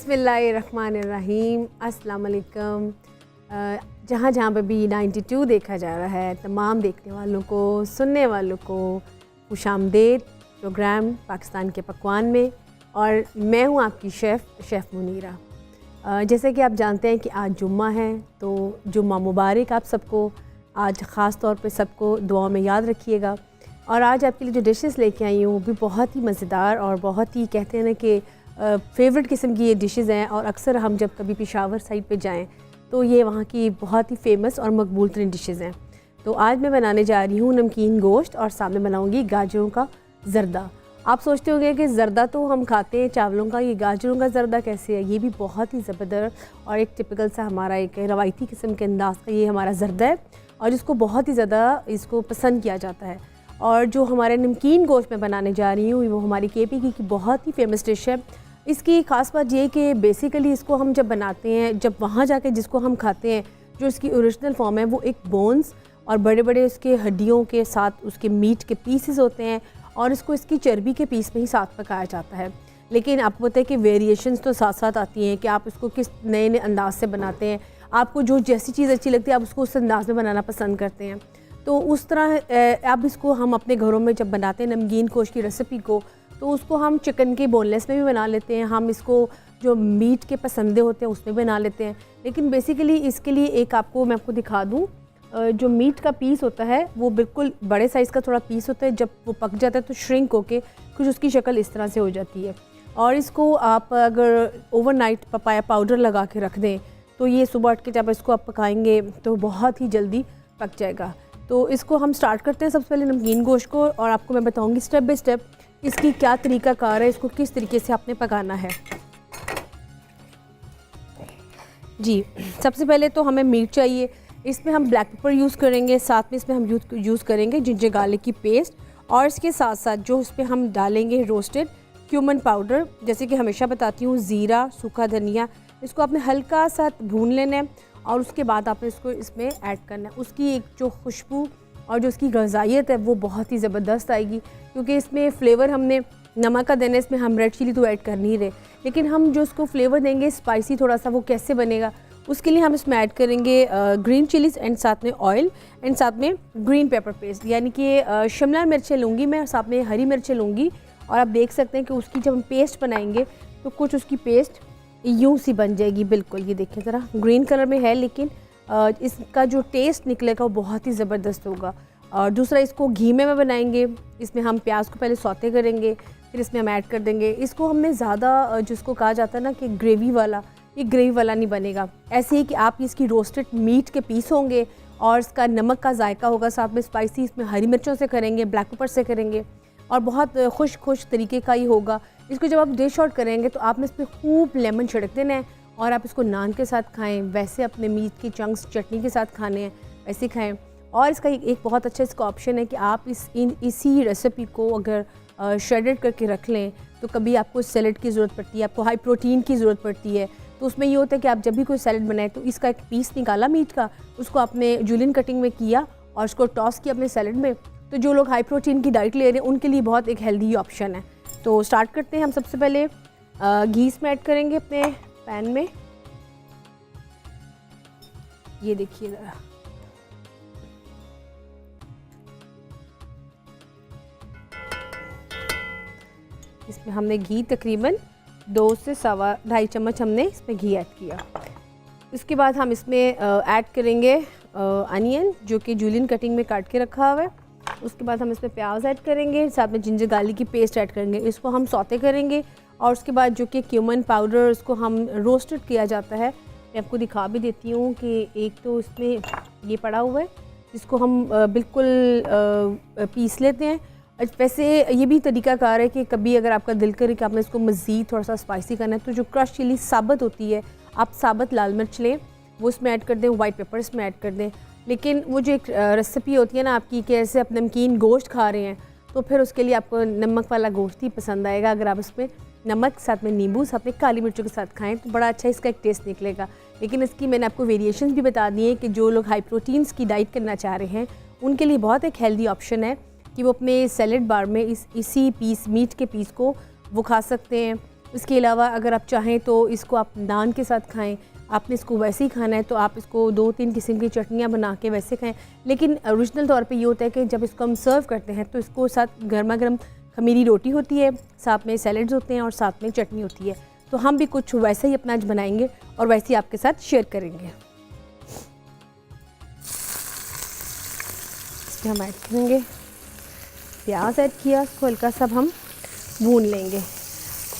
बिस्मिल्लाहिर्रहमानिर्रहीम। अस्सलाम वालेकुम। जहाँ जहाँ पर भी 92 देखा जा रहा है, तमाम देखने वालों को, सुनने वालों को खुशामदीद प्रोग्राम पाकिस्तान के पकवान में। और मैं हूँ आपकी शेफ़ मुनीरा। जैसे कि आप जानते हैं कि आज जुम्मा है, तो जुम्मा मुबारक आप सबको। आज ख़ास तौर पे सबको दुआ में याद रखिएगा। और आज आपके लिए जो डिशेस लेके आई हूँ वो भी बहुत ही मज़ेदार और बहुत ही कहते हैं ना कि फेवरेट किस्म की ये डिशेस हैं। और अक्सर हम जब कभी पेशावर साइड पे जाएं तो ये वहाँ की बहुत ही फेमस और मकबूल तरीन डिशेस हैं। तो आज मैं बनाने जा रही हूँ नमकीन गोश्त और सामने बनाऊँगी गाजरों का ज़रदा। आप सोचते होंगे कि ज़रदा तो हम खाते हैं चावलों का, ये गाजरों का ज़रदा कैसे है। ये भी बहुत ही ज़बरदस्त और एक टिपिकल सा हमारा एक रवायती किस्म के अंदाज़ का ये हमारा ज़रदा है और इसको बहुत ही ज़्यादा इसको पसंद किया जाता है। और जो हमारे नमकीन गोश्त में बनाने जा रही हूँ वो हमारी केपी की बहुत ही फेमस डिश है। इसकी ख़ास बात ये कि बेसिकली इसको हम जब बनाते हैं, जब वहाँ जाके जिसको हम खाते हैं, जो इसकी ओरिजिनल फॉर्म है वो एक बोन्स और बड़े बड़े उसके हड्डियों के साथ उसके मीट के पीसेस होते हैं और इसको इसकी चर्बी के पीस में ही साथ पकाया जाता है। लेकिन आपको पता है कि वेरिएशंस तो साथ साथ आती हैं कि आप इसको किस नए नए अंदाज से बनाते हैं। आपको जो जैसी चीज़ अच्छी लगती है आप उसको उस अंदाज में बनाना पसंद करते हैं। तो उस तरह अब इसको हम अपने घरों में जब बनाते हैं नमकीन गोश्त की रेसिपी को, तो उसको हम चिकन के बोनलेस में भी बना लेते हैं, हम इसको जो मीट के पसंदे होते हैं उसमें बना लेते हैं। लेकिन बेसिकली इसके लिए एक मैं आपको दिखा दूँ, जो मीट का पीस होता है वो बिल्कुल बड़े साइज़ का थोड़ा पीस होता है। जब वो पक जाता है तो श्रिंक होके कुछ उसकी शक्ल इस तरह से हो जाती है। और इसको आप अगर ओवरनाइट पपाया पाउडर लगा के रख दें तो ये सुबह उठ के जब इसको आप पकाएंगे तो बहुत ही जल्दी पक जाएगा। तो इसको हम स्टार्ट करते हैं सबसे पहले नमकीन गोश्त को, और आपको मैं बताऊंगी स्टेप बाय स्टेप इसकी क्या तरीका कार है, इसको किस तरीके से आपने पकाना है। जी, सबसे पहले तो हमें मीट चाहिए। इसमें हम ब्लैक पेपर यूज़ करेंगे, साथ में इसमें हम यूज़ करेंगे जिंजर गार्लिक की पेस्ट, और इसके साथ साथ जो इस पर हम डालेंगे रोस्टेड क्यूमन पाउडर। जैसे कि हमेशा बताती हूँ, ज़ीरा, सूखा धनिया, इसको आपने हल्का सा भून लेना है और उसके बाद आपने इसको इसमें ऐड करना है। उसकी एक जो खुशबू और जो उसकी ग़िज़ाइयत है वो बहुत ही ज़बरदस्त आएगी, क्योंकि इसमें फ्लेवर हमने नमक का देना है, इसमें हम रेड चिली तो ऐड कर नहीं रहे, लेकिन हम जो उसको फ्लेवर देंगे स्पाइसी थोड़ा सा, वो कैसे बनेगा उसके लिए हम इसमें ऐड करेंगे ग्रीन चिलीज़ एंड साथ में ऑयल एंड साथ में ग्रीन पेपर पेस्ट, यानी कि शिमला मिर्चें लूँगी मैं, साथ में हरी मिर्चें लूँगी। और आप देख सकते हैं कि उसकी जब हम पेस्ट बनाएंगे तो कुछ उसकी पेस्ट यूँ सी बन जाएगी। बिल्कुल ये देखिए ज़रा ग्रीन कलर में है, लेकिन इसका जो टेस्ट निकलेगा वो बहुत ही ज़बरदस्त होगा। और दूसरा, इसको घी में बनाएंगे। इसमें हम प्याज को पहले सौते करेंगे, फिर इसमें हम ऐड कर देंगे। इसको हमने ज़्यादा जिसको कहा जाता है ना कि ग्रेवी वाला, ये ग्रेवी वाला नहीं बनेगा। ऐसे ही कि आप इसकी रोस्टेड मीट के पीस होंगे और इसका नमक का जायका होगा, साथ में स्पाइसी इसमें हरी मिर्चों से करेंगे, ब्लैक पेपर से करेंगे और बहुत खुश तरीके का ही होगा। इसको जब आप डिश आउट करेंगे तो आपने इस पर खूब लेमन छिड़क देना है और आप इसको नान के साथ खाएं, वैसे अपने मीट की चंक्स चटनी के साथ खाने हैं वैसे खाएं। और इसका एक बहुत अच्छा इसका ऑप्शन है कि आप इसी रेसिपी को अगर श्रेडेड करके रख लें तो कभी आपको सैलड की ज़रूरत पड़ती है, आपको हाई प्रोटीन की ज़रूरत पड़ती है, तो उसमें ये होता है कि आप जब भी कोई सैलड बनाए तो इसका एक पीस निकाला मीट का, उसको आपने जूलियन कटिंग में किया और उसको टॉस किया अपने सैलड में। तो जो लोग हाई प्रोटीन की डाइट ले रहे हैं उनके लिए बहुत एक हेल्दी ऑप्शन है। तो स्टार्ट करते हैं हम। सबसे पहले घी इसमें ऐड करेंगे अपने पैन में। ये देखिए ज़रा, इसमें हमने घी तकरीबन 2 से 2.25 चम्मच हमने इसमें घी ऐड किया। इसके बाद हम इसमें ऐड करेंगे अनियन, जो कि जूलियन कटिंग में काट के रखा हुआ है। उसके बाद हम इसमें प्याज ऐड करेंगे, साथ में जिंजर गार्लिक की पेस्ट ऐड करेंगे। इसको हम सौते करेंगे और उसके बाद जो कि क्यूमन पाउडर, उसको हम रोस्टेड किया जाता है। मैं आपको दिखा भी देती हूँ कि एक तो इसमें ये पड़ा हुआ है जिसको हम बिल्कुल पीस लेते हैं। वैसे ये भी तरीक़ाकार है कि कभी अगर आपका दिल करे कि आपने इसको मज़ीद थोड़ा सा स्पाइसी करना है तो जो क्रश चिली साबुत होती है, आप साबुत लाल मिर्च लें, वो इसमें ऐड कर दें, वाइट पेपर इसमें ऐड कर दें। लेकिन वो जो एक रेसिपी होती है ना आपकी कि ऐसे आप नमकीन गोश्त खा रहे हैं तो फिर उसके लिए आपको नमक वाला गोश्त ही पसंद आएगा। अगर आप उसमें नमक, साथ में नींबू, साथ में काली मिर्चों के साथ खाएं तो बड़ा अच्छा इसका एक टेस्ट निकलेगा। लेकिन इसकी मैंने आपको वेरिएशंस भी बता दी हैं कि जो लोग हाई प्रोटीन्स की डाइट करना चाह रहे हैं उनके लिए बहुत एक हेल्दी ऑप्शन है कि वो अपने सैलेड बार में इसी मीट के पीस को वो खा सकते हैं। उसके अलावा अगर आप चाहें तो इसको आप नान के साथ खाएं, आपने इसको वैसे ही खाना है तो आप इसको 2-3 किस्म की चटनियाँ बना के वैसे खाएं। लेकिन ओरिजिनल तौर पे ये होता है कि जब इसको हम सर्व करते हैं तो इसको साथ गर्मा गर्म खमीरी रोटी होती है, साथ में सैलड्स होते हैं और साथ में चटनी होती है। तो हम भी कुछ वैसे ही अपना आज बनाएंगे और वैसे ही आपके साथ शेयर करेंगे। इसमें हम ऐड करेंगे प्याज, ऐड किया, इसको हल्का सा हम भून लेंगे।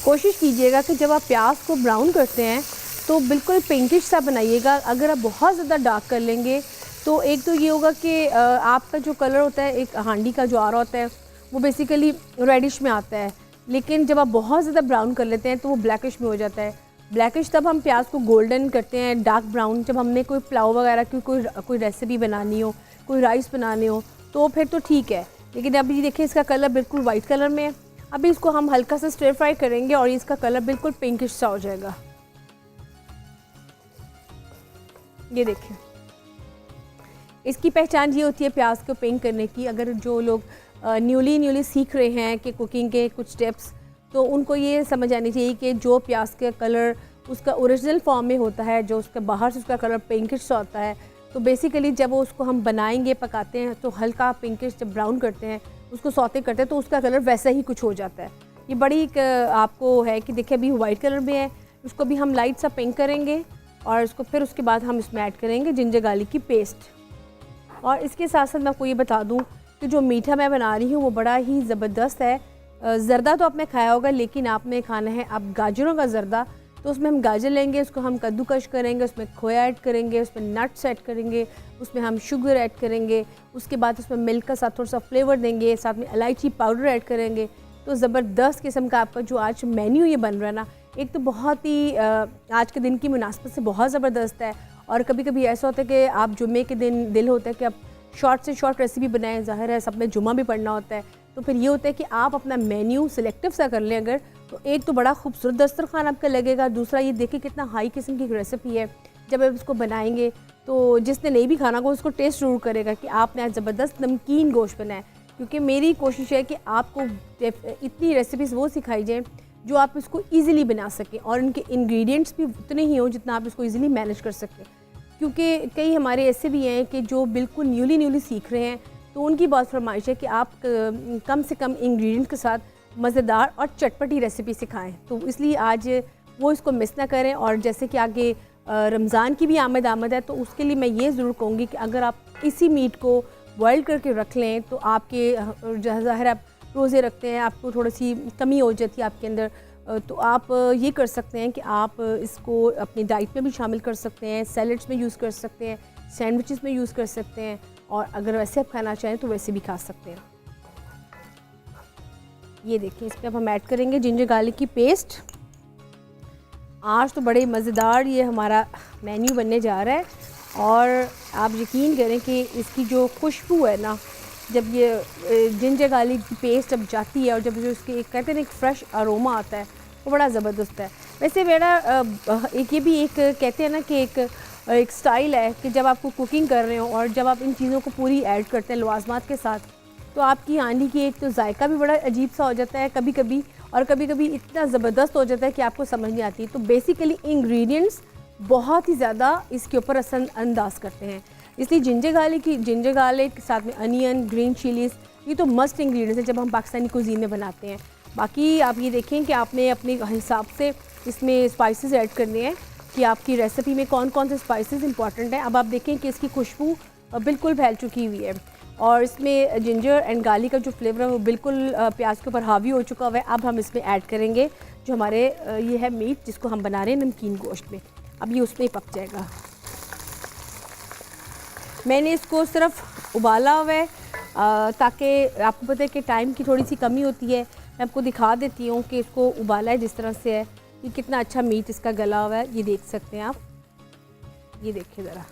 कोशिश कीजिएगा कि जब आप प्याज को ब्राउन करते हैं तो बिल्कुल पिंकिश सा बनाइएगा। अगर आप बहुत ज़्यादा डार्क कर लेंगे तो एक तो ये होगा कि आपका जो कलर होता है, एक हांडी का जो आ रहा होता है वो बेसिकली रेडिश में आता है, लेकिन जब आप बहुत ज़्यादा ब्राउन कर लेते हैं तो वो ब्लैकिश में हो जाता है। ब्लैकिश तब हम प्याज को गोल्डन करते हैं, डार्क ब्राउन जब हमने कोई पुलाव वगैरह की कोई रेसिपी बनानी हो, कोई राइस बनाने हो तो फिर तो ठीक है। लेकिन अभी देखिए इसका कलर बिल्कुल वाइट कलर में है। अभी इसको हम हल्का सा स्टर फ्राई करेंगे और इसका कलर बिल्कुल पिंकिश सा हो जाएगा। ये देखिए, इसकी पहचान ये होती है प्याज को पिंक करने की। अगर जो लोग न्यूली सीख रहे हैं कि कुकिंग के कुछ टिप्स, तो उनको ये समझ आनी चाहिए कि जो प्याज का कलर उसका ओरिजिनल फॉर्म में होता है, जो उसका बाहर से उसका कलर पिंकिश सा होता है, तो बेसिकली जब वो उसको हम बनाएंगे, पकाते हैं तो हल्का पिंकिश जब ब्राउन करते हैं, उसको सौते करते हैं तो उसका कलर वैसा ही कुछ हो जाता है। ये बड़ी आपको है कि देखिए अभी वाइट कलर में है, उसको भी हम लाइट सा पिंक करेंगे और इसको फिर उसके बाद हम इसमें ऐड करेंगे जिंजर गार्लिक की पेस्ट। और इसके साथ साथ मैं आपको ये बता दूं कि जो मीठा मैं बना रही हूँ वो बड़ा ही ज़बरदस्त है। ज़र्दा तो आपने खाया होगा, लेकिन आपने खाना है आप गाजरों का ज़र्दा। तो उसमें हम गाजर लेंगे, उसको हम कद्दूकश करेंगे, उसमें खोया ऐड करेंगे, उसमें नट्स ऐड करेंगे, उसमें हम शुगर ऐड करेंगे, उसके बाद उसमें मिल्क का साथ थोड़ा सा फ्लेवर देंगे, साथ में इलायची पाउडर ऐड करेंगे। तो ज़बरदस्त किस्म का आपका जो आज मेन्यू ये बन रहा है ना, एक तो बहुत ही आज के दिन की मुनासबत से बहुत ज़बरदस्त है। और कभी कभी ऐसा होता है कि आप जुम्मे के दिन दिल होता है कि आप शॉर्ट से शॉर्ट रेसिपी बनाएं, ज़ाहिर है सब में जुम्मा भी पढ़ना होता है, तो फिर ये होता है कि आप अपना मेन्यू सिलेक्टिव सा कर लें अगर, तो एक तो बड़ा खूबसूरत दस्तरखान आपका लगेगा। दूसरा ये देखिए कितना हाई किस्म की रेसिपी है, जब आप इसको बनाएंगे तो जिसने नहीं भी खाना हो उसको टेस्ट ज़रूर करेगा कि आपने आज ज़बरदस्त नमकीन गोश्त बनाया। क्योंकि मेरी कोशिश है कि आपको इतनी रेसिपीज़ वो सिखाई जाएँ जो आप इसको ईज़िली बना सकें और इनके इंग्रेडिएंट्स भी उतने ही हों जितना आप इसको ईज़िली मैनेज कर सकें। क्योंकि कई हमारे ऐसे भी हैं कि जो बिल्कुल न्यूली सीख रहे हैं, तो उनकी बहुत फरमाइश है कि आप कम से कम इंग्रेडिएंट के साथ मज़ेदार और चटपटी रेसिपी सिखाएं। तो इसलिए आज वो इसको मिस ना करें। और जैसे कि आगे रमज़ान की भी आमद है, तो उसके लिए मैं ये ज़रूर कहूँगी कि अगर आप इसी मीट को बॉयल करके रख लें तो आपके ज़ाहिर आप रोज़े रखते हैं, आपको थोड़ी सी कमी हो जाती है आपके अंदर, तो आप ये कर सकते हैं कि आप इसको अपनी डाइट में भी शामिल कर सकते हैं, सैलड्स में यूज़ कर सकते हैं, सैंडविचेस में यूज़ कर सकते हैं, और अगर वैसे आप खाना चाहें तो वैसे भी खा सकते हैं। ये देखिए इसमें अब हम ऐड करेंगे जिंजर गार्लिक की पेस्ट। आज तो बड़े मज़ेदार ये हमारा मेन्यू बनने जा रहा है और आप यकीन करें कि इसकी जो खुशबू है ना, जब ये जिंजर गार्लिक की पेस्ट जब जाती है और जब जो उसके कहते हैं एक फ़्रेश अरोमा आता है वो बड़ा ज़बरदस्त है। वैसे मेरा एक ये भी एक कहते हैं ना कि एक स्टाइल है कि जब आपको कुकिंग कर रहे हो और जब आप इन चीज़ों को पूरी ऐड करते हैं लवाजमात के साथ, तो आपकी हांडी की एक तो जायका भी बड़ा अजीब सा हो जाता है कभी कभी, और कभी कभी इतना ज़बरदस्त हो जाता है कि आपको समझ नहीं आती। तो बेसिकली इंग्रेडिएंट्स बहुत ही ज़्यादा इसके ऊपर असर अंदाज करते हैं, इसलिए जिंजर गार्लिक के साथ में अनियन, ग्रीन चिलीज़, ये तो मस्ट इंग्रेडिएंट्स हैं जब हम पाकिस्तानी कुजीन में बनाते हैं। बाकी आप ये देखें कि आपने अपने हिसाब से इसमें स्पाइसेस ऐड करने हैं कि आपकी रेसिपी में कौन कौन से स्पाइसेस इंपॉर्टेंट हैं। अब आप देखें कि इसकी खुशबू बिल्कुल फैल चुकी हुई है और इसमें जिंजर एंड गार्लिक का जो फ्लेवर है वो बिल्कुल प्याज के ऊपर हावी हो चुका हुआ है। अब हम इसमें ऐड करेंगे जो हमारे ये है मीट जिसको हम बना रहे हैं नमकीन गोश्त में। अब ये उसमें पक जाएगा। मैंने इसको सिर्फ उबाला हुआ है ताकि आपको पता है कि टाइम की थोड़ी सी कमी होती है। मैं आपको दिखा देती हूँ कि इसको उबाला है जिस तरह से है, ये कितना अच्छा मीट इसका गला हुआ है, ये देख सकते हैं आप। ये देखिए ज़रा,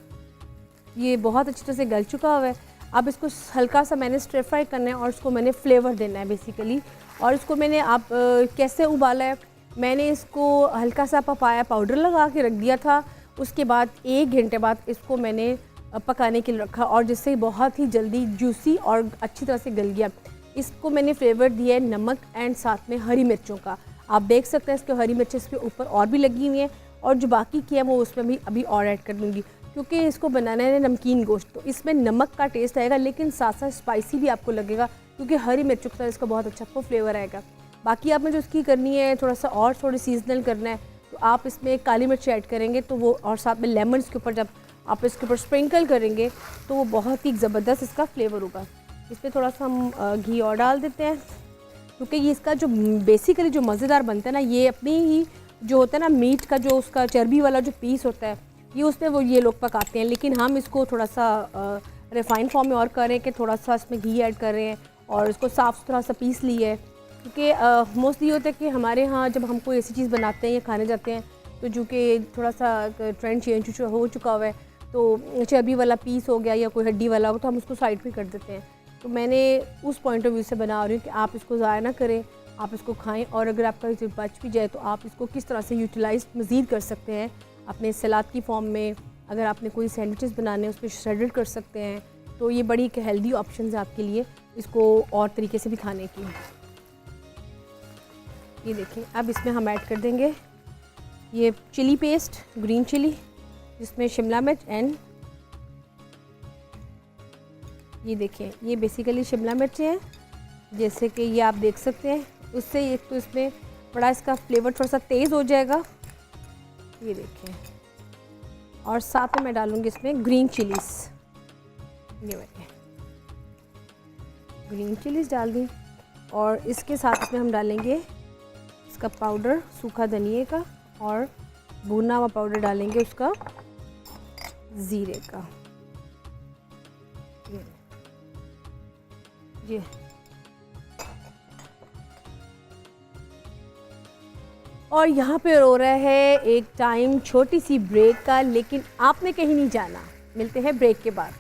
ये बहुत अच्छी तरह से गल चुका हुआ है। अब इसको हल्का सा मैंने स्टर फ्राई करना है और इसको मैंने फ्लेवर देना है बेसिकली। और इसको मैंने आप कैसे उबाला है, मैंने इसको हल्का सा पपाया पाउडर लगा के रख दिया था। उसके बाद 1 घंटे बाद इसको मैंने पकाने के लिए रखा और जिससे बहुत ही जल्दी जूसी और अच्छी तरह से गल गया। इसको मैंने फ्लेवर दिया है नमक एंड साथ में हरी मिर्चों का। आप देख सकते हैं इसके हरी मिर्च इसके ऊपर और भी लगी हुई हैं, और जो बाकी की है वो उसमें भी अभी और ऐड कर दूँगी, क्योंकि इसको बनाना है नमकीन गोश्त, तो इसमें नमक का टेस्ट आएगा, लेकिन साथ साथ स्पाइसी भी आपको लगेगा, क्योंकि हरी मिर्चों के साथ इसका बहुत अच्छा आपको फ्लेवर आएगा। बाकी आपने जो इसकी करनी है थोड़ा सा और थोड़ी सीजनल करना है, तो आप इसमें काली मिर्च ऐड करेंगे तो वो, और साथ में लेमन के ऊपर जब आप इसके ऊपर स्प्रिंकल करेंगे तो वो बहुत ही ज़बरदस्त इसका फ्लेवर होगा। इस पर थोड़ा सा हम घी और डाल देते हैं, क्योंकि ये इसका जो बेसिकली जो मज़ेदार बनता है ना, ये अपनी ही जो होता है ना मीट का जो उसका चर्बी वाला जो पीस होता है, ये उसमें वो ये लोग पकाते हैं, लेकिन हम इसको थोड़ा सा रिफाइंड फॉर्म में और कर रहे हैं कि थोड़ा सा इसमें घी ऐड कर रहे हैं और इसको साफ़ सुथरा सा पीस लिया है, क्योंकि मोस्टली होता है कि हमारे यहाँ जब हम कोई ऐसी चीज़ बनाते हैं या खाने जाते हैं, तो जो कि थोड़ा सा ट्रेंड चेंज हो चुका हुआ है, तो चर्बी वाला पीस हो गया या कोई हड्डी वाला हो तो हम उसको साइड पे कर देते हैं। तो मैंने उस पॉइंट ऑफ व्यू से बना रही हूँ कि आप इसको ज़ाया ना करें, आप इसको खाएं, और अगर आपका बच भी जाए तो आप इसको किस तरह से यूटिलाइज मज़ीद कर सकते हैं अपने सलाद की फॉर्म में। अगर आपने कोई सैंडविचेस बनाने हैं उस पर श्रेडेड कर सकते हैं, तो ये बड़ी एक हेल्दी ऑप्शन है आपके लिए इसको और तरीके से भी खाने की। ये देखें, अब इसमें हम ऐड कर देंगे ये चिली पेस्ट, ग्रीन चिली, जिसमें शिमला मिर्च एंड ये देखें, ये बेसिकली शिमला मिर्च है, जैसे कि ये आप देख सकते हैं। उससे एक तो इसमें बड़ा इसका फ्लेवर थोड़ा सा तेज़ हो जाएगा, ये देखें, और साथ में मैं डालूँगी इसमें ग्रीन चिलीज़, ये मैंने ग्रीन चिलीज़ डाल दी, और इसके साथ इसमें हम डालेंगे इसका पाउडर सूखा धनिए का, और भुना हुआ पाउडर डालेंगे उसका ज़ीरे का, ये और यहाँ पे हो रहा है एक टाइम छोटी सी ब्रेक का, लेकिन आपने कहीं नहीं जाना, मिलते हैं ब्रेक के बाद।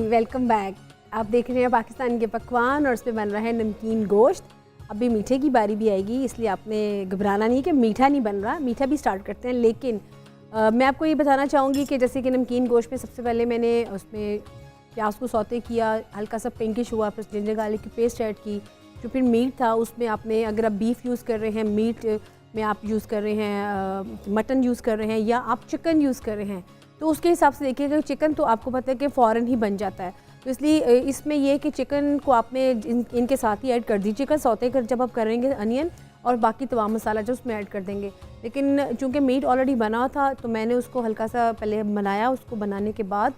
Welcome back. आप देख रहे हैं पाकिस्तान के पकवान, और उसमें बन रहा है नमकीन गोश्त। अभी मीठे की बारी भी आएगी, इसलिए आपने घबराना नहीं कि मीठा नहीं बन रहा, मीठा भी स्टार्ट करते हैं। लेकिन मैं आपको ये बताना चाहूँगी कि जैसे कि नमकीन गोश्त में सबसे पहले मैंने उसमें प्याज को सौते किया, हल्का सा पिंकिश हुआ, फिर जिंजर गार्लिक की पेस्ट ऐड की। जो फिर मीट था उसमें आपने, अगर आप बीफ यूज़ कर रहे हैं, मीट में आप यूज़ कर रहे हैं, मटन यूज़ कर रहे हैं, या आप चिकन यूज़ कर रहे हैं, तो उसके हिसाब से देखिएगा। चिकन तो आपको पता है कि फ़ौरन ही बन जाता है, तो इसलिए इसमें ये कि चिकन को आपने इनके साथ ही ऐड कर दीजिए। चिकन सौते कर जब आप करेंगे अनियन और बाकी तमाम मसाला जो उसमें ऐड कर देंगे। लेकिन चूँकि मीट ऑलरेडी बना था तो मैंने उसको हल्का सा पहले बनाया, उसको बनाने के बाद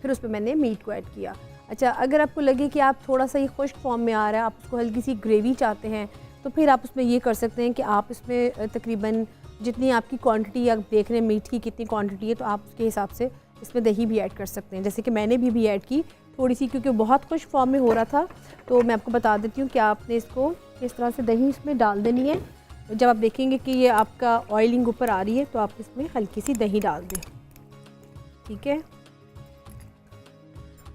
फिर उसमें मैंने मीट को ऐड किया। अच्छा, अगर आपको लगे कि आप थोड़ा सा ये खुश्क फॉर्म में आ रहा है, आप उसको हल्की सी ग्रेवी चाहते हैं, तो फिर आप उसमें ये कर सकते हैं कि आप इसमें तकरीबन जितनी आपकी क्वांटिटी आप देख रहे हैं मीट की कितनी क्वांटिटी है, तो आप उसके हिसाब से इसमें दही भी ऐड कर सकते हैं। जैसे कि मैंने भी ऐड की थोड़ी सी, क्योंकि बहुत खुश फॉर्म में हो रहा था। तो मैं आपको बता देती हूँ कि आपने इसको इस तरह से दही इसमें डाल देनी है। जब आप देखेंगे कि ये आपका ऑयलिंग ऊपर आ रही है तो आप इसमें हल्की सी दही डाल दें, ठीक है।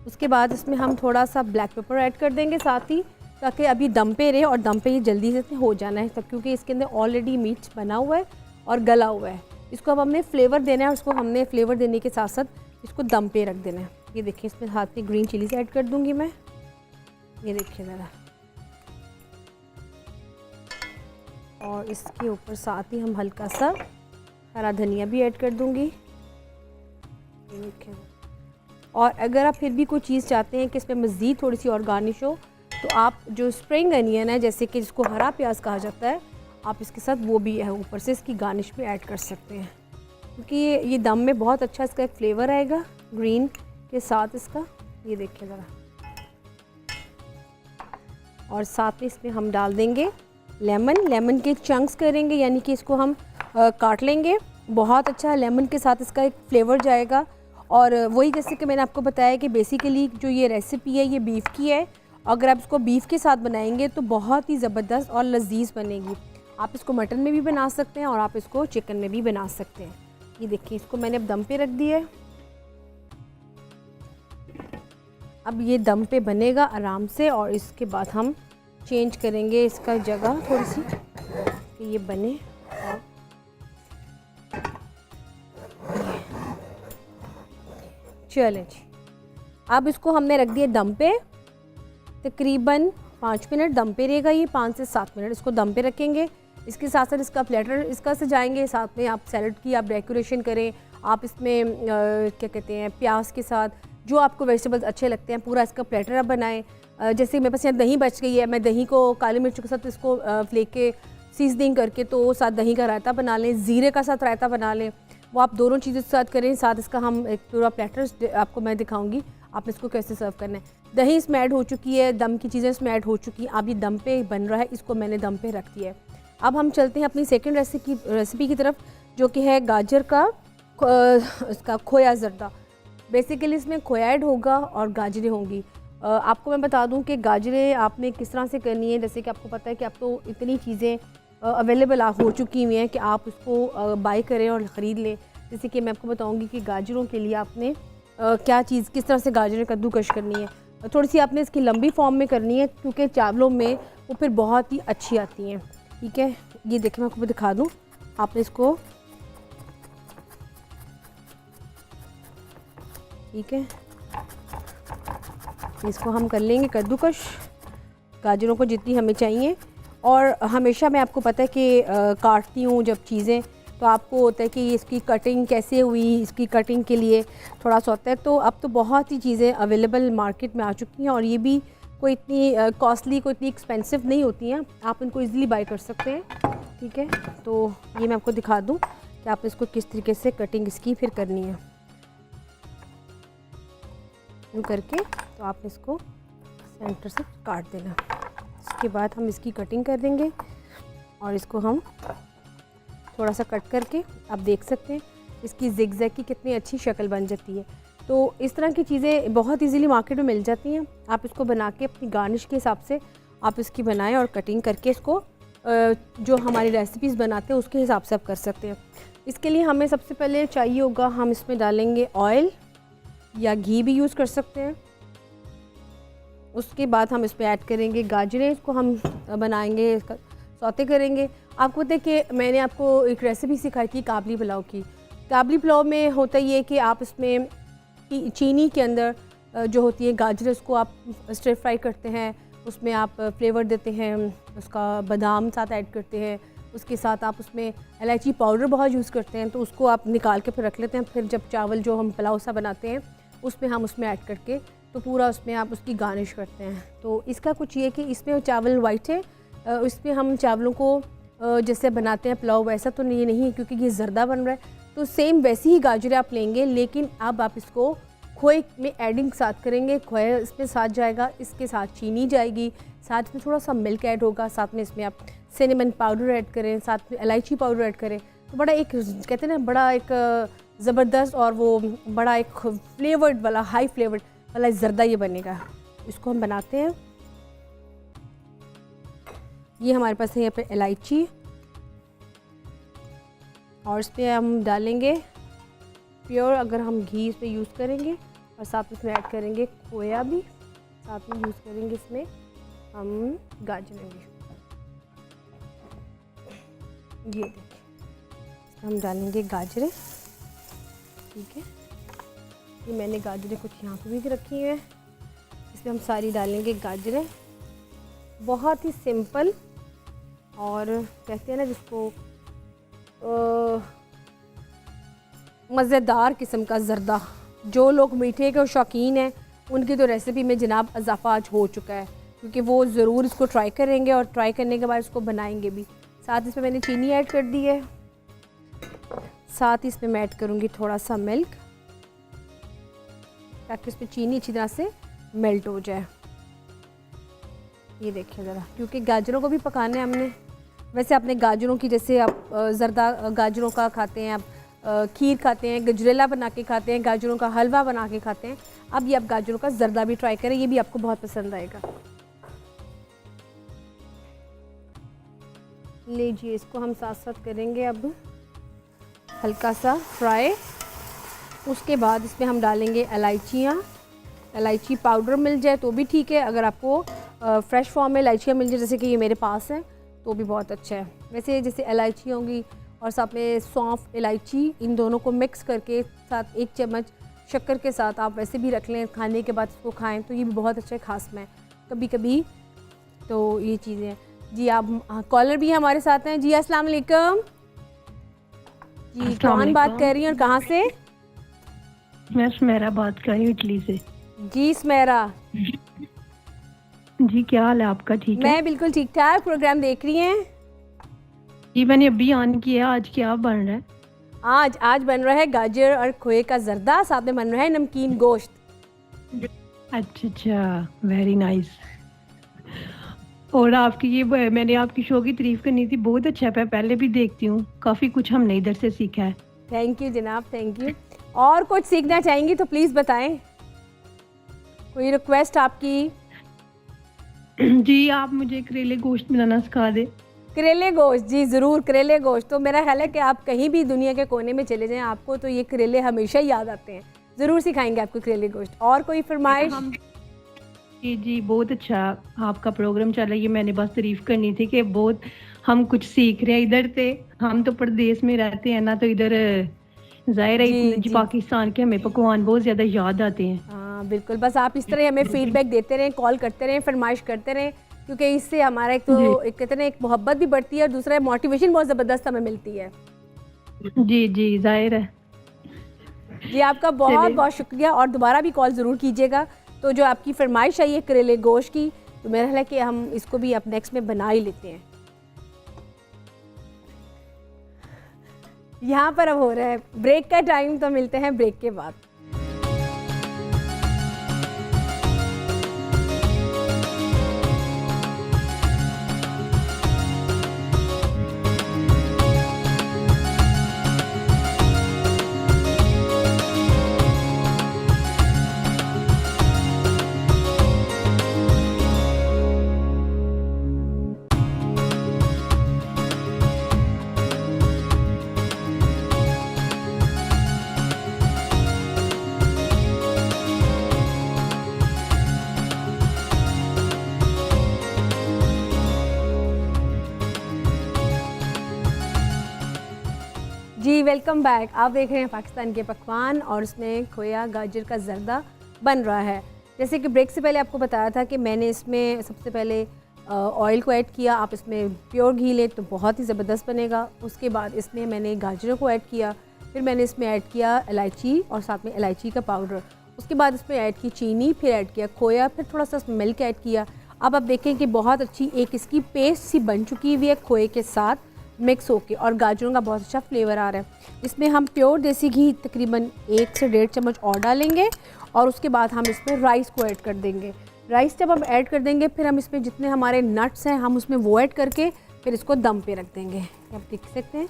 उसके बाद इसमें हम थोड़ा सा ब्लैक पेपर ऐड कर देंगे साथ ही, ताकि अभी दम पे रहे, और दम पे ये जल्दी से हो जाना है तब, क्योंकि इसके अंदर ऑलरेडी मीट बना हुआ है और गला हुआ है। इसको अब हमने फ्लेवर देना है, उसको हमने फ्लेवर देने के साथ साथ इसको दम पे रख देना है। ये देखिए, इसमें हाथ में ग्रीन चिलीज ऐड कर दूंगी मैं, ये देखिए ज़रा, और इसके ऊपर साथ ही हम हल्का सा हरा धनिया भी ऐड कर दूंगी, ये देखिए। और अगर आप फिर भी कोई चीज़ चाहते हैं कि इसमें मज़ीद थोड़ी सी और गार्निश हो, तो आप जो स्प्रिंग अनियन है, जैसे कि जिसको हरा प्याज कहा जाता है, आप इसके साथ वो भी है ऊपर से इसकी गार्निश में ऐड कर सकते हैं, क्योंकि ये दम में बहुत अच्छा इसका एक फ्लेवर आएगा ग्रीन के साथ इसका। ये देखिए ज़रा, और साथ में इसमें हम डाल देंगे लेमन के चंक्स करेंगे, यानी कि इसको हम काट लेंगे बहुत अच्छा लेमन के साथ इसका एक फ्लेवर जाएगा। और वही जैसे कि मैंने आपको बताया कि बेसिकली जो ये रेसिपी है ये बीफ की है। अगर आप इसको बीफ के साथ बनाएंगे तो बहुत ही ज़बरदस्त और लजीज बनेगी। आप इसको मटन में भी बना सकते हैं और आप इसको चिकन में भी बना सकते हैं। ये देखिए, इसको मैंने अब दम पे रख दिया है। अब ये दम पे बनेगा आराम से और इसके बाद हम चेंज करेंगे इसका जगह थोड़ी सी कि ये बने। और चलें जी, अब इसको हमने रख दिया दम पे। तकरीबन 5 मिनट दम पे रहेगा ये, 5 से 7 मिनट इसको दम पे रखेंगे। इसके साथ साथ इसका प्लेटर इसका सजाएंगे, साथ में आप सैलड की आप डेकोरेशन करें। आप इसमें क्या कहते हैं, प्याज के साथ जो आपको वेजिटेबल्स अच्छे लगते हैं पूरा इसका प्लेटर आप बनाएं। जैसे मेरे पास यहाँ दही बच गई है, मैं दही को काली मिर्च के साथ इसको फ्लेक के सीजनिंग करके तो साथ दही का रायता बना लें, ज़ीरे का साथ रायता बना लें। वो आप दोनों चीज़ों के साथ करें। साथ इसका हम एक पूरा प्लेटर आपको मैं दिखाऊंगी आपने इसको कैसे सर्व करना है। दही इसमें ऐड हो चुकी है, दम की चीज़ें इसमें ऐड हो चुकी हैं। अब ये दम पे बन रहा है, इसको मैंने दम पे रख दिया है। अब हम चलते हैं अपनी सेकंड रेसिपी की तरफ, जो कि है गाजर का इसका खोया ज़र्दा। बेसिकली इसमें खोया ऐड होगा और गाजरें होंगी। आपको मैं बता दूं कि गाजरें आपने किस तरह से करनी है। जैसे कि आपको पता है कि अब तो इतनी चीज़ें अवेलेबल हो चुकी हुई हैं कि आप उसको बाय करें और ख़रीद लें। जैसे कि मैं आपको बताऊंगी कि गाजरों के लिए आपने क्या चीज़ किस तरह से गाजरें कद्दूकश करनी है। थोड़ी सी आपने इसकी लंबी फॉर्म में करनी है क्योंकि चावलों में वो फिर बहुत ही अच्छी आती हैं। ठीक है, ये देखिए मैं आपको दिखा दूँ। आपने इसको ठीक है, इसको हम कर लेंगे कद्दूकश गाजरों को जितनी हमें चाहिए। और हमेशा मैं आपको पता है कि काटती हूँ जब चीज़ें तो आपको होता है कि इसकी कटिंग कैसे हुई, इसकी कटिंग के लिए थोड़ा सा होता है। तो अब तो बहुत ही चीज़ें अवेलेबल मार्केट में आ चुकी हैं और ये भी कोई इतनी कॉस्टली कोई इतनी एक्सपेंसिव नहीं होती हैं, आप इनको इजीली बाय कर सकते हैं। ठीक है, तो ये मैं आपको दिखा दूँ कि आप इसको किस तरीके से कटिंग इसकी फिर करनी है करके। तो आप इसको सेंटर से काट देना। इसके बाद हम इसकी कटिंग कर देंगे और इसको हम थोड़ा सा कट करके आप देख सकते हैं इसकी जिगजैग की कितनी अच्छी शक्ल बन जाती है। तो इस तरह की चीज़ें बहुत इजीली मार्केट में मिल जाती हैं। आप इसको बना के अपनी गार्निश के हिसाब से आप इसकी बनाएं और कटिंग करके इसको जो हमारी रेसिपीज़ बनाते हैं उसके हिसाब से आप कर सकते हैं। इसके लिए हमें सबसे पहले चाहिए होगा, हम इसमें डालेंगे ऑयल या घी भी यूज़ कर सकते हैं। उसके बाद हम इसमें ऐड करेंगे गाजरें, इसको हम बनाएंगे, सौते करेंगे। आपको पता है कि मैंने आपको एक रेसिपी सिखाई थी काबली पुलाव की। काबली पुलाव में होता ये कि आप इसमें चीनी के अंदर जो होती है गाजर, उसको आप स्टर फ्राई करते हैं, उसमें आप फ्लेवर देते हैं, उसका बादाम साथ ऐड करते हैं, उसके साथ आप उसमें इलायची पाउडर बहुत यूज़ करते हैं। तो उसको आप निकाल के फिर रख लेते हैं। फिर जब चावल जो हम पुलाव सा बनाते हैं उसमें हम उसमें ऐड करके तो पूरा उसमें आप उसकी गार्निश करते हैं। तो इसका कुछ ये कि इसमें चावल वाइट है, इसमें हम चावलों को जैसे बनाते हैं पुलाव वैसा तो ये नहीं है क्योंकि ये ज़र्दा बन रहा है। तो सेम वैसी ही गाजरें आप लेंगे, लेकिन अब आप इसको खोए में एडिंग साथ करेंगे। खोया इसमें साथ जाएगा, इसके साथ चीनी जाएगी, साथ में थोड़ा सा मिल्क ऐड होगा, साथ में इसमें आप सिनेमन पाउडर ऐड करें, साथ में इलायची पाउडर ऐड करें। तो बड़ा एक कहते हैं ना, बड़ा एक ज़बरदस्त और वो बड़ा एक फ्लेवर्ड वाला हाई फ्लेवर्ड वाला ज़र्दा ये बनेगा। इसको हम बनाते हैं। ये हमारे पास है यहाँ पे इलायची और इस पर हम डालेंगे प्योर, अगर हम घी इस पर यूज़ करेंगे और साथ में इसमें ऐड करेंगे खोया भी, साथ में यूज़ करेंगे इसमें हम गाजरें भी। ये देखिए हम डालेंगे गाजरें। ठीक है, ये मैंने गाजरें कुछ यहाँ पे भी रखी हैं, इसमें हम सारी डालेंगे गाजरें। बहुत ही सिंपल और कहते हैं ना जिसको मज़ेदार किस्म का ज़र्दा। जो लोग मीठे के शौकीन हैं उनकी तो रेसिपी में जनाब इजाफा आज हो चुका है, क्योंकि वो ज़रूर इसको ट्राई करेंगे और ट्राई करने के बाद इसको बनाएंगे भी। साथ इसमें मैंने चीनी ऐड कर दी है, साथ ही इसमें मैं ऐड करूँगी थोड़ा सा मिल्क ताकि इसमें चीनी अच्छी तरह से मेल्ट हो जाए। ये देखिए ज़रा, क्योंकि गाजरों को भी पकाना है हमने। वैसे आपने गाजरों की जैसे आप ज़र्दा गाजरों का खाते हैं, आप खीर खाते हैं, गजरेला बना के खाते हैं, गाजरों का हलवा बना के खाते हैं। अब ये आप गाजरों का जर्दा भी ट्राई करें, ये भी आपको बहुत पसंद आएगा। लीजिए, इसको हम साथ साथ करेंगे अब हल्का सा फ्राई। उसके बाद इसमें हम डालेंगे इलायचियाँ। इलायची पाउडर मिल जाए तो भी ठीक है, अगर आपको फ्रेश फॉर्म में इलायचियाँ मिल जाए जैसे कि ये मेरे पास है तो भी बहुत अच्छा है। वैसे जैसे इलायची होंगी और साथ में सौंफ, इलायची, इन दोनों को मिक्स करके साथ 1 चम्मच शक्कर के साथ आप वैसे भी रख लें, खाने के बाद इसको खाएं तो ये भी बहुत अच्छा है, ख़ास में कभी कभी। तो ये चीज़ें हैं जी। आप कॉलर भी हमारे साथ हैं जी। अस्सलाम वालेकुम जी, कौन बात कर रही हैं और कहाँ से? मैं सुमेरा बात कर रही हूँ इटली से। जी सुमेरा जी, क्या हाल है आपका? ठीक है, मैं बिल्कुल ठीक ठाक। प्रोग्राम देख रही हैं? जी मैंने अभी ऑन किया। आज क्या बन रहा है? आज बन रहा है गाजर और खोए का जर्दा, साथ में बन रहा है नमकीन गोश्त। अच्छा, वेरी नाइस। और आपकी ये मैंने आपकी शो की तारीफ करनी थी, बहुत अच्छा है, पहले भी देखती हूँ, काफ़ी कुछ हमने इधर से सीखा है। थैंक यू जनाब, थैंक यू। और कुछ सीखना चाहेंगी तो प्लीज़ बताएं, कोई रिक्वेस्ट आपकी? जी, आप मुझे करेले गोश्त बनाना सिखा दे। करेले गोश्त, जी ज़रूर। करेले गोश्त तो मेरा ख्याल है कि आप कहीं भी दुनिया के कोने में चले जाएं, आपको तो ये करेले हमेशा ही याद आते हैं। ज़रूर सिखाएंगे आपको करेले गोश्त। और कोई फरमाइश? जी, बहुत अच्छा आपका प्रोग्राम चल रहा है। मैंने बस तारीफ करनी थी कि बहुत हम कुछ सीख रहे हैं इधर से। हम तो प्रदेश में रहते हैं ना, तो इधर जाहिर है जी पाकिस्तान के हमें पकवान बहुत ज़्यादा याद आते हैं। हाँ बिल्कुल, बस आप इस तरह हमें फीडबैक देते रहें, कॉल करते रहें, फरमाइश करते रहें, क्योंकि इससे हमारा एक तो एक कहते हैं एक मोहब्बत भी बढ़ती है और दूसरा मोटिवेशन बहुत ज़बरदस्त हमें मिलती है। जी जी, जाहिर है जी। आपका बहुत बहुत शुक्रिया और दोबारा भी कॉल ज़रूर कीजिएगा। तो जो आपकी फरमाइश आई है करेले गोश्त की, तो मेरा ख्याल है कि हम इसको भी अब नेक्स्ट में बना ही लेते हैं। यहाँ पर अब हो रहा है ब्रेक का टाइम, तो मिलते हैं ब्रेक के बाद। जी वेलकम बैक। आप देख रहे हैं पाकिस्तान के पकवान और उसमें खोया गाजर का जर्दा बन रहा है। जैसे कि ब्रेक से पहले आपको बताया था कि मैंने इसमें सबसे पहले ऑयल को ऐड किया। आप इसमें प्योर घी लें तो बहुत ही ज़बरदस्त बनेगा। उसके बाद इसमें मैंने गाजरों को ऐड किया, फिर मैंने इसमें ऐड किया इलायची और साथ में इलायची का पाउडर। उसके बाद इसमें ऐड की चीनी, फिर ऐड किया खोया, फिर थोड़ा सा इसमें मिल्क ऐड किया। अब आप देखें कि बहुत अच्छी एक इसकी पेस्ट सी बन चुकी हुई है खोए के साथ मिक्स होके, और गाजरों का बहुत अच्छा फ्लेवर आ रहा है। इसमें हम प्योर देसी घी तकरीबन 1 से 1.5 चम्मच और डालेंगे और उसके बाद हम इसमें राइस को ऐड कर देंगे। राइस जब हम ऐड कर देंगे फिर हम इसमें जितने हमारे नट्स हैं हम उसमें वो ऐड करके फिर इसको दम पे रख देंगे। आप देख सकते हैं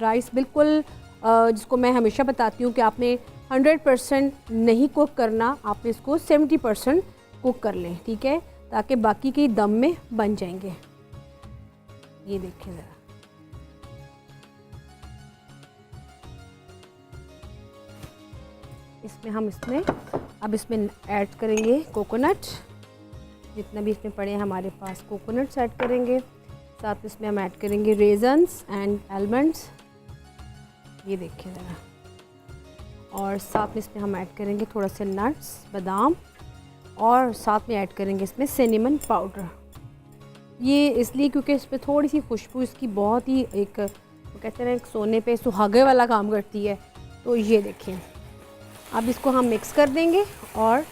राइस बिल्कुल जिसको मैं हमेशा बताती हूँ कि आपने 100% नहीं कुक करना, आपने इसको 70% कुक कर लें, ठीक है, ताकि बाकी के दम में बन जाएंगे। ये देखिए ज़रा, इसमें हम अब इसमें ऐड करेंगे कोकोनट, जितना भी इसमें पड़े हैं हमारे पास कोकोनट्स ऐड करेंगे। साथ इसमें हम ऐड करेंगे रेजन्स एंड आलमंड्स, ये देखिए ज़रा, और साथ में इसमें हम ऐड करेंगे थोड़ा सा नट्स, बादाम, और साथ में ऐड करेंगे इसमें सिनेमन पाउडर। ये इसलिए क्योंकि इस पर थोड़ी सी खुशबू इसकी बहुत ही एक वो कहते हैं एक सोने पे सुहागे वाला काम करती है। तो ये देखें, अब इसको हम मिक्स कर देंगे और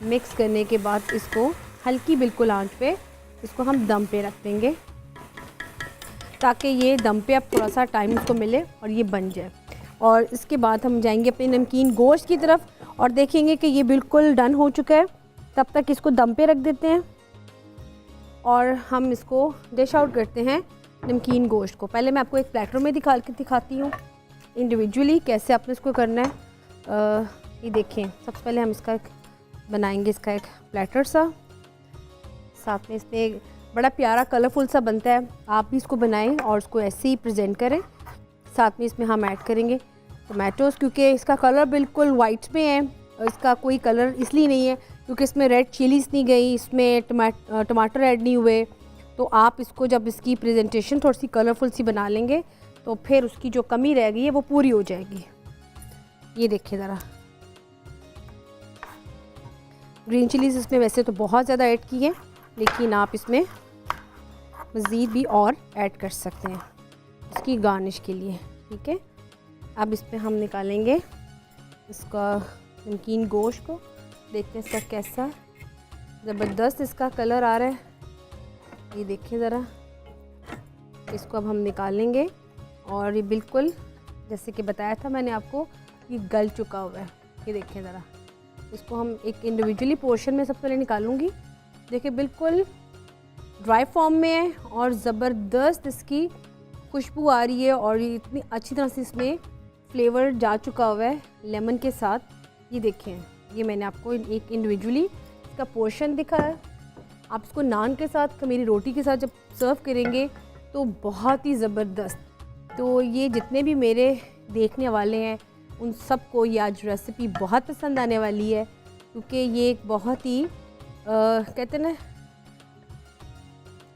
मिक्स करने के बाद इसको हल्की बिल्कुल आंच पे इसको हम दम पे रख देंगे, ताकि ये दम पे अब थोड़ा सा टाइम इसको मिले और ये बन जाए। और इसके बाद हम जाएंगे अपने नमकीन गोश्त की तरफ और देखेंगे कि ये बिल्कुल डन हो चुका है। तब तक इसको दम पे रख देते हैं और हम इसको डिश आउट करते हैं नमकीन गोश्त को। पहले मैं आपको एक प्लेटर में दिखाती हूँ। इंडिविजुअली कैसे आपने इसको करना है। ये देखें, सबसे पहले हम इसका बनाएंगे इसका एक प्लेटर सा, साथ में इसमें एक बड़ा प्यारा कलरफुल सा बनता है। आप भी इसको बनाएं और उसको ऐसे ही प्रेजेंट करें। साथ में इसमें हम ऐड करेंगे टोमेटोज़, क्योंकि इसका कलर बिल्कुल वाइट में है और इसका कोई कलर इसलिए नहीं है क्योंकि इसमें रेड चिलीज़ नहीं गई, इसमें टमाटर ऐड नहीं हुए। तो आप इसको जब इसकी प्रेजेंटेशन थोड़ी सी कलरफुल सी बना लेंगे तो फिर उसकी जो कमी रह गई है वो पूरी हो जाएगी। ये देखिए ज़रा, ग्रीन चिलीज़ इसमें वैसे तो बहुत ज़्यादा ऐड की है, लेकिन आप इसमें मज़ीद भी और ऐड कर सकते हैं इसकी गार्निश के लिए। ठीक है, अब इसमें हम निकालेंगे इसका नमकीन गोश्त को। देखते हैं इसका कैसा ज़बरदस्त इसका कलर आ रहा है। ये देखिए ज़रा, इसको अब हम निकालेंगे और ये बिल्कुल जैसे कि बताया था मैंने आपको, ये गल चुका हुआ है। ये देखिए ज़रा, इसको हम एक इंडिविजुअली पोर्शन में सबसे पहले निकालूंगी। देखिए बिल्कुल ड्राई फॉर्म में है और ज़बरदस्त इसकी खुशबू आ रही है और ये इतनी अच्छी तरह से इसमें फ्लेवर जा चुका हुआ है लेमन के साथ। ये देखें, ये मैंने आपको एक इंडिविजुअली इसका पोर्शन दिखा है। आप इसको नान के साथ, खमीरी रोटी के साथ जब सर्व करेंगे तो बहुत ही ज़बरदस्त। तो ये जितने भी मेरे देखने वाले हैं उन सबको ये आज रेसिपी बहुत पसंद आने वाली है, क्योंकि ये एक बहुत ही कहते हैं ना,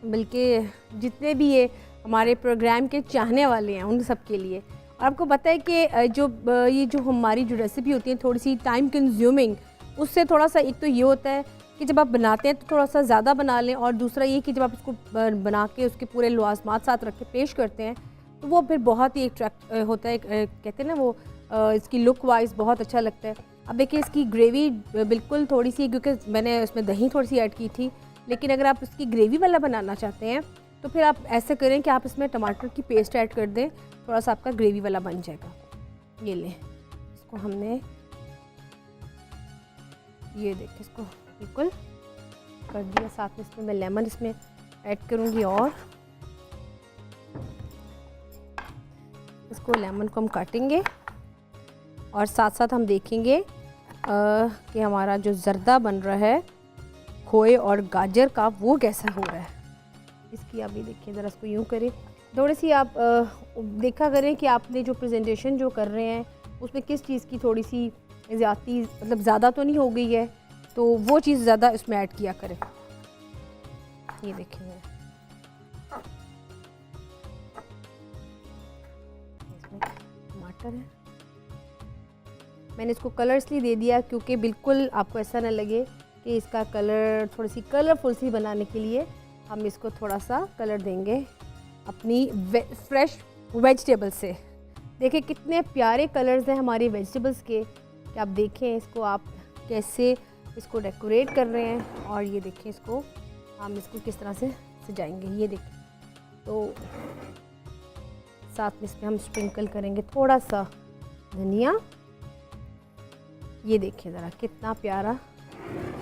बल्कि जितने भी ये हमारे प्रोग्राम के चाहने वाले हैं उन सब के लिए। और आपको पता है कि ये जो हमारी जो रेसिपी होती है थोड़ी सी टाइम कंज्यूमिंग, उससे थोड़ा सा एक तो ये होता है कि जब आप बनाते हैं तो थोड़ा सा ज़्यादा बना लें, और दूसरा ये कि जब आप इसको बना के उसके पूरे लवाज़मात साथ रख के पेश करते हैं तो वो फिर बहुत ही अट्रैक्ट होता है, कहते हैं ना वो इसकी लुक वाइज बहुत अच्छा लगता है। अब देखिए इसकी ग्रेवी बिल्कुल थोड़ी सी, क्योंकि मैंने उसमें दही थोड़ी सी ऐड की थी, लेकिन अगर आप इसकी ग्रेवी वाला बनाना चाहते हैं तो फिर आप ऐसे करें कि आप इसमें टमाटर की पेस्ट ऐड कर दें, थोड़ा सा आपका ग्रेवी वाला बन जाएगा। ये लें, इसको हमने ये देखिए इसको बिल्कुल कर दिया। साथ में इसमें मैं लेमन इसमें ऐड करूँगी और इसको लेमन को हम काटेंगे और साथ साथ हम देखेंगे कि हमारा जो ज़र्दा बन रहा है खोए और गाजर का वो कैसा हो रहा है। इसकी आप भी देखिए ज़रा, इसको यूँ करें, थोड़ी सी आप देखा करें कि आपने जो प्रेजेंटेशन जो कर रहे हैं उसमें किस चीज़ की थोड़ी सी ज़्यादती, मतलब ज़्यादा तो नहीं हो गई है, तो वो चीज़ ज़्यादा इसमें ऐड किया करें। ये देखिए इसमें टमाटर है, मैंने इसको कलर इसलिए दे दिया क्योंकि बिल्कुल आपको ऐसा ना लगे कि इसका कलर थोड़ी सी कलरफुल सी बनाने के लिए हम इसको थोड़ा सा कलर देंगे अपनी फ्रेश वेजिटेबल से। देखिए कितने प्यारे कलर्स हैं हमारी वेजिटेबल्स के, कि आप देखें इसको आप कैसे इसको डेकोरेट कर रहे हैं। और ये देखें इसको हम इसको किस तरह से सजाएंगे। ये देखें, तो साथ में इसमें हम स्प्रिंकल करेंगे थोड़ा सा धनिया। ये देखिए ज़रा कितना प्यारा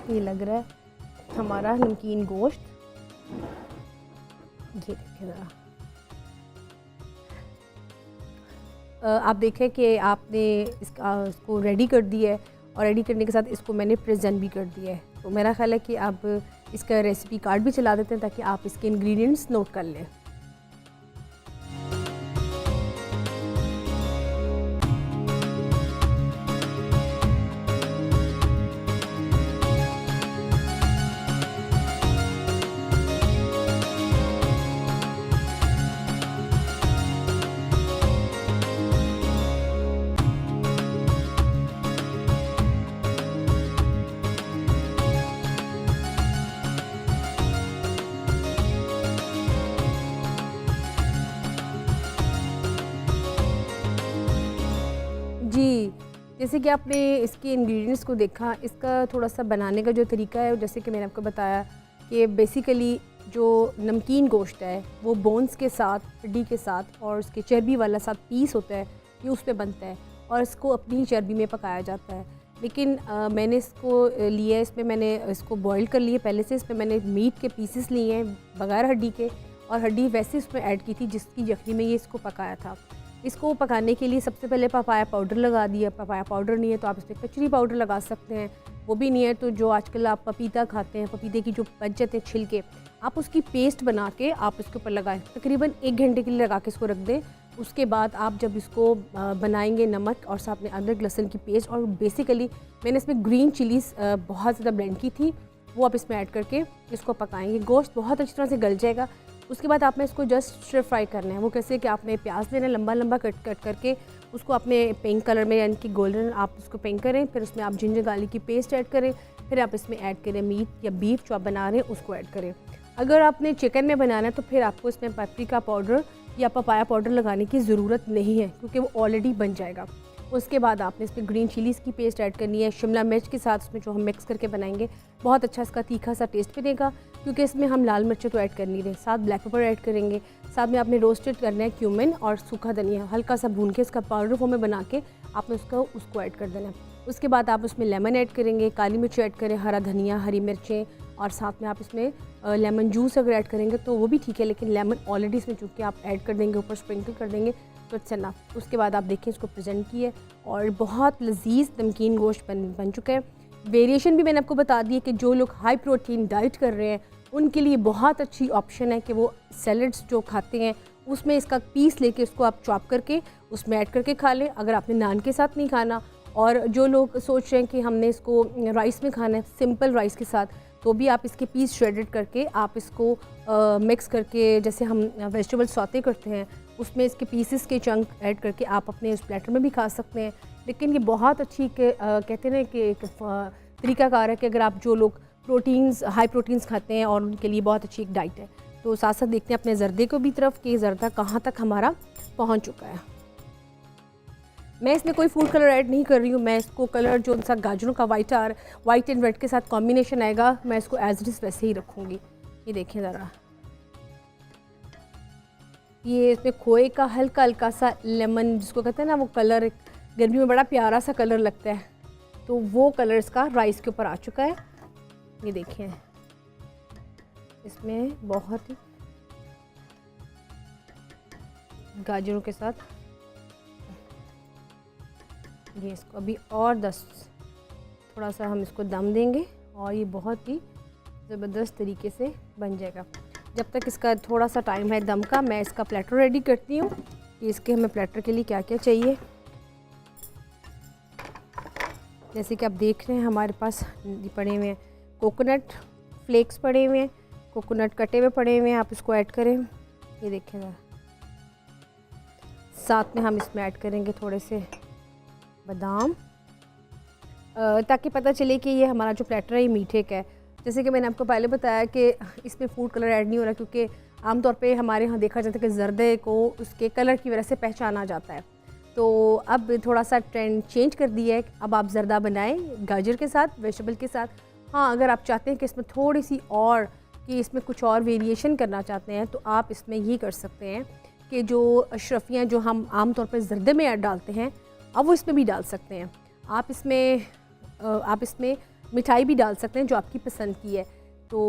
ये लग रहा है हमारा नमकीन गोश्त। ये देखिए ज़रा, आप देखें कि आपने इसको रेडी कर दिया है और रेडी करने के साथ इसको मैंने प्रेजेंट भी कर दिया है। तो मेरा ख्याल है कि आप इसका रेसिपी कार्ड भी चला देते हैं ताकि आप इसके इंग्रेडिएंट्स नोट कर लें। जी, जैसे कि आपने इसके इंग्रेडिएंट्स को देखा, इसका थोड़ा सा बनाने का जो तरीका है, जैसे कि मैंने आपको बताया कि बेसिकली जो नमकीन गोश्त है वो बोन्स के साथ, हड्डी के साथ और उसके चर्बी वाला साथ पीस होता है, ये उस पर बनता है और इसको अपनी ही चर्बी में पकाया जाता है। लेकिन मैंने इसको लिया, इसमें मैंने इसको बॉईल कर लिए पहले से। इसमें मैंने मीट के पीसेस लिए हैं बगैर हड्डी के, और हड्डी वैसे इसमें ऐड की थी जिसकी यखनी में ये इसको पकाया था। इसको पकाने के लिए सबसे पहले पपाया पाउडर लगा दिया। पपाया पाउडर नहीं है तो आप इसमें कचरी पाउडर लगा सकते हैं, वो भी नहीं है तो जो आजकल आप पपीता खाते हैं, पपीते की जो बच जाते हैं छिलके, आप उसकी पेस्ट बना के आप इसके ऊपर लगाएं। तकरीबन 1 घंटे के लिए लगा के इसको रख दें। उसके बाद आप जब इसको बनाएंगे, नमक और साथ में अदरक लहसुन की पेस्ट, और बेसिकली मैंने इसमें ग्रीन चिलीज़ बहुत ज़्यादा ब्लेंड की थी, वो आप इसमें ऐड करके इसको पकाएंगे। गोश्त बहुत अच्छी तरह से गल जाएगा। उसके बाद आपने इसको जस्ट स्टर फ्राई करना है। वो कैसे कि आपने प्याज लेना है, लंबा लंबा कट करके उसको अपने पिंक कलर में, यानी कि गोल्डन आप उसको पिंक करें। फिर उसमें आप जिंजर गार्लिक की पेस्ट ऐड करें। फिर आप इसमें ऐड करें मीट या बीफ जो आप बना रहे हैं उसको ऐड करें। अगर आपने चिकन में बनाना है तो फिर आपको इसमें पेपरिका पाउडर या पपाया पाउडर लगाने की ज़रूरत नहीं है, क्योंकि वो ऑलरेडी बन जाएगा। उसके बाद आपने इसमें ग्रीन चिलीज़ की पेस्ट ऐड करनी है, शिमला मिर्च के साथ उसमें जो हम मिक्स करके बनाएंगे, बहुत अच्छा इसका तीखा सा टेस्ट भी देगा, क्योंकि इसमें हम लाल मिर्च तो ऐड कर नहीं रहे। साथ ब्लैक पेपर ऐड करेंगे। साथ में आपने रोस्टेड करना है क्यूमिन और सूखा धनिया, हल्का सा भून के इसका पाउडर फॉर्म में बना के आपने उसको ऐड कर देना है। उसके बाद आप उसमें लेमन ऐड करेंगे, काली मिर्च ऐड करें, हरा धनिया, हरी मिर्चें, और साथ में आप इसमें लेमन जूस अगर ऐड करेंगे तो वो भी ठीक है, लेकिन लेमन ऑलरेडी इसमें चूँकि आप ऐड कर देंगे, ऊपर स्प्रिंकल कर देंगे तो इट्स इनफ। उसके बाद आप देखें इसको प्रेजेंट किए और बहुत लजीज नमकीन गोश्त बन चुका है। वेरिएशन भी मैंने आपको बता दी है कि जो लोग हाई प्रोटीन डाइट कर रहे हैं उनके लिए बहुत अच्छी ऑप्शन है कि वो सैलड्स जो खाते हैं उसमें इसका पीस लेके उसको आप चॉप करके उसमें ऐड करके खा लें, अगर आपने नान के साथ नहीं खाना। और जो लोग सोच रहे हैं कि हमने इसको राइस में खाना है, सिंपल राइस के साथ, तो भी आप इसके पीस श्रेडेड करके आप इसको मिक्स करके, जैसे हम वेजिटेबल सौते करते हैं उसमें इसके पीसेस के चंक ऐड करके आप अपने उस प्लेटर में भी खा सकते हैं। लेकिन ये बहुत अच्छी कहते हैं कि एक तरीकाकार है कि अगर आप जो लोग प्रोटीन्स हाई प्रोटीन्स खाते हैं और उनके लिए बहुत अच्छी एक डाइट है। तो साथ साथ देखते हैं अपने जर्दे को भी तरफ कि जर्दा कहाँ तक हमारा पहुँच चुका है। मैं इसमें कोई फूड कलर ऐड नहीं कर रही हूँ। मैं इसको कलर जो सा गाजरों का वाइट एंड रेड के साथ कॉम्बिनेशन आएगा, मैं इसको एज इट इज़ वैसे ही रखूँगी। ये देखें ज़रा, ये इसमें खोए का हल्का हल्का सा लेमन जिसको कहते हैं ना, वो कलर गर्मी में बड़ा प्यारा सा कलर लगता है, तो वो कलर इसका राइस के ऊपर आ चुका है। ये देखिए इसमें बहुत ही गाजरों के साथ ये इसको अभी और थोड़ा सा हम इसको दम देंगे और ये बहुत ही ज़बरदस्त तरीके से बन जाएगा। जब तक इसका थोड़ा सा टाइम है दम का, मैं इसका प्लेटर रेडी करती हूँ कि इसके हमें प्लेटर के लिए क्या क्या चाहिए। जैसे कि आप देख रहे हैं हमारे पास पड़े हुए हैं कोकोनट फ्लेक्स पड़े हुए हैं, कोकोनट कटे हुए पड़े हुए हैं, आप इसको ऐड करें। ये देखें ज़रा, साथ में हम इसमें ऐड करेंगे थोड़े से बादाम, ताकि पता चले कि ये हमारा जो प्लेटर है ये मीठे का है। जैसे कि मैंने आपको पहले बताया कि इसमें फूड कलर ऐड नहीं हो रहा, क्योंकि आमतौर पे हमारे यहाँ देखा जाता है कि जर्दे को उसके कलर की वजह से पहचाना जाता है। तो अब थोड़ा सा ट्रेंड चेंज कर दिया है, अब आप जर्दा बनाएं गाजर के साथ, वेजिटेबल के साथ। हाँ, अगर आप चाहते हैं कि इसमें थोड़ी सी और कि इसमें कुछ और वेरिएशन करना चाहते हैं तो आप इसमें ये कर सकते हैं कि जो अशरफियाँ जो हम आम तौर पर जर्दे में ऐड डालते हैं, अब वो इसमें भी डाल सकते हैं। आप इसमें मिठाई भी डाल सकते हैं जो आपकी पसंद की है। तो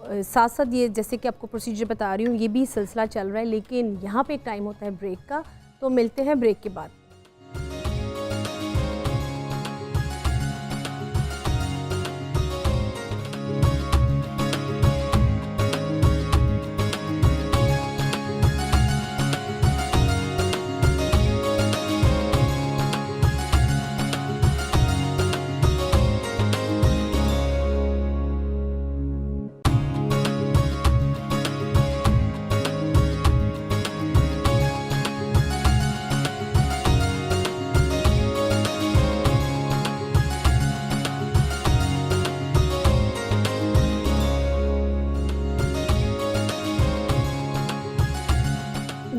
साथ साथ ये जैसे कि आपको प्रोसीजर बता रही हूँ, ये भी सिलसिला चल रहा है, लेकिन यहाँ पे एक टाइम होता है ब्रेक का, तो मिलते हैं ब्रेक के बाद।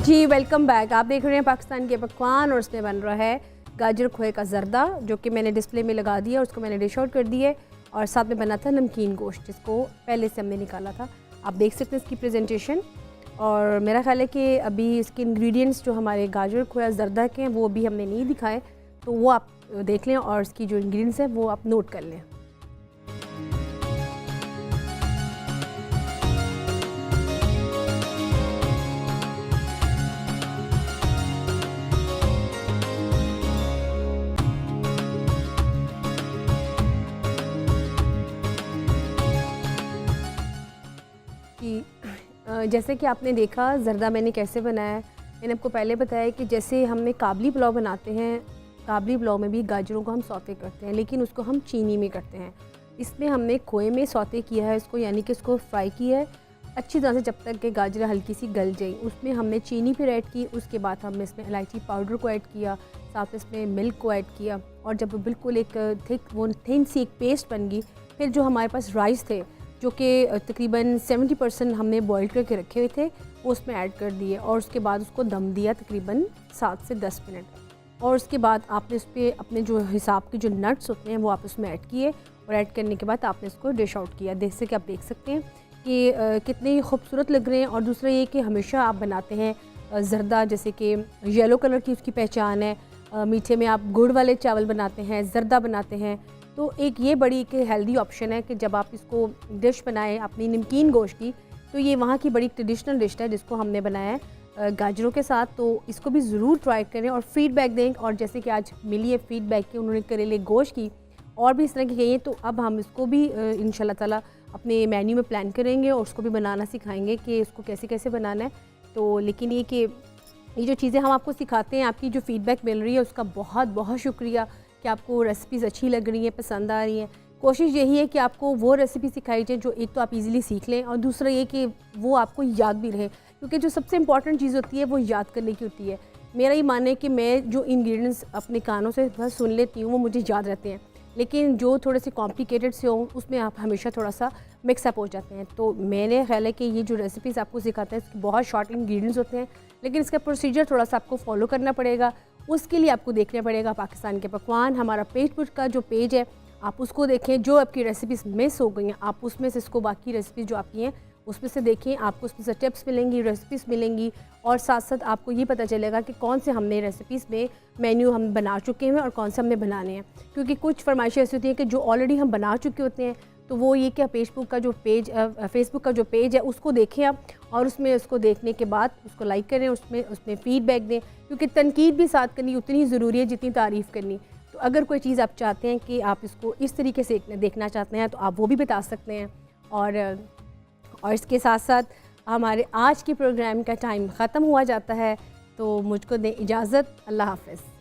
जी वेलकम बैक। आप देख रहे हैं पाकिस्तान के पकवान और उसमें बन रहा है गाजर खोए का जर्दा, जो कि मैंने डिस्प्ले में लगा दिया, उसको मैंने डिश आउट कर दिया है। और साथ में बना था नमकीन गोश्त, जिसको पहले से हमने निकाला था। आप देख सकते हैं इसकी प्रेजेंटेशन। और मेरा ख्याल है कि अभी इसके इंग्रेडिएंट्स जो हमारे गाजर खोया जर्दा के हैं वो अभी हमने नहीं दिखाए, तो वो आप देख लें और इसकी जो इंग्रेडिएंट्स हैं वो आप नोट कर लें। जैसे कि आपने देखा ज़र्दा मैंने कैसे बनाया है, मैंने आपको पहले बताया कि जैसे हमने काबली पुलाव बनाते हैं, काबली पुलाव में भी गाजरों को हम सौते करते हैं, लेकिन उसको हम चीनी में करते हैं। इसमें हमने खोए में सौते किया है इसको, यानी कि इसको फ्राई किया है अच्छी तरह से जब तक कि गाजरें हल्की सी गल जाए। उसमें हमने चीनी फिर ऐड की, उसके बाद हमने इसमें इलायची पाउडर को ऐड किया, साथ इसमें मिल्क को ऐड किया, और जब बिल्कुल एक थिन सी एक पेस्ट बन गई, फिर जो हमारे पास राइस थे जो कि तकरीबन 70% हमने बॉईल करके रखे हुए थे वो उसमें ऐड कर दिए, और उसके बाद उसको दम दिया तकरीबन 7 से 10 मिनट। और उसके बाद आपने इस पर अपने जो हिसाब के जो नट्स होते हैं वो आप उसमें ऐड किए, और ऐड करने के बाद आपने इसको डिश आउट किया। जैसे कि आप देख सकते हैं कि कितने खूबसूरत लग रहे हैं। और दूसरा ये कि हमेशा आप बनाते हैं ज़र्दा, जैसे कि येलो कलर की उसकी पहचान है, मीठे में आप गुड़ वाले चावल बनाते हैं, ज़र्दा बनाते हैं, तो एक ये बड़ी एक हेल्दी ऑप्शन है कि जब आप इसको डिश बनाएं अपनी नमकीन गोश्त की, तो ये वहाँ की बड़ी ट्रेडिशनल डिश है जिसको हमने बनाया है गाजरों के साथ। तो इसको भी ज़रूर ट्राई करें और फ़ीडबैक दें। और जैसे कि आज मिली है फ़ीडबैक कि उन्होंने करेले गोश्त की और भी इस तरह की कही है, तो अब हम इसको भी इंशाल्लाह ताला अपने मेन्यू में प्लान करेंगे और उसको भी बनाना सिखाएंगे कि इसको कैसे कैसे बनाना है। तो लेकिन ये कि ये जो चीज़ें हम आपको सिखाते हैं, आपकी जो फ़ीडबैक मिल रही है उसका बहुत बहुत शुक्रिया कि आपको रेसिपीज़ अच्छी लग रही हैं, पसंद आ रही हैं। कोशिश यही है कि आपको वो रेसिपी सिखाई जाए जो एक तो आप इजीली सीख लें, और दूसरा ये कि वो आपको याद भी रहे, क्योंकि जो सबसे इम्पॉर्टेंट चीज़ होती है वो याद करने की होती है। मेरा ये मानना है कि मैं जो इंग्रेडिएंट्स अपने कानों से बस सुन लेती हूँ वो मुझे याद रहते हैं, लेकिन जो थोड़े से कॉम्प्लिकेटेड से हों उसमें आप हमेशा थोड़ा सा मिक्सअप हो जाते हैं। तो मैंने ख्याल है कि ये जो रेसिपीज़ आपको सिखाते हैं इसके बहुत शॉर्ट इंग्रेडिएंट्स होते हैं, लेकिन इसका प्रोसीजर थोड़ा सा आपको फॉलो करना पड़ेगा। उसके लिए आपको देखना पड़ेगा पाकिस्तान के पकवान, हमारा पेज का जो पेज है आप उसको देखें। जो आपकी रेसिपीज़ मिस हो गई हैं आप उसमें से इसको बाकी रेसिपीज़ जो आपकी हैं उसमें से देखें, आपको उसमें से टिप्स मिलेंगी, रेसिपीज़ मिलेंगी, और साथ साथ आपको ये पता चलेगा कि कौन से हमने रेसिपीज़ में मेन्यू हम बना चुके हैं और कौन से हमने बनाने हैं। क्योंकि कुछ फरमाइशें ऐसी होती हैं कि जो ऑलरेडी हम बना चुके होते हैं, तो वो ये कि फेसबुक का जो पेज है उसको देखें आप, और उसमें उसको देखने के बाद उसको लाइक करें, उसमें फ़ीडबैक दें, क्योंकि तनकीद भी साथ करनी उतनी ज़रूरी है जितनी तारीफ़ करनी। तो अगर कोई चीज़ आप चाहते हैं कि आप इसको इस तरीके से देखना चाहते हैं तो आप वो भी बता सकते हैं। और इसके साथ साथ हमारे आज के प्रोग्राम का टाइम ख़त्म हुआ जाता है, तो मुझको दें इजाज़त। अल्लाह हाफ़िज़।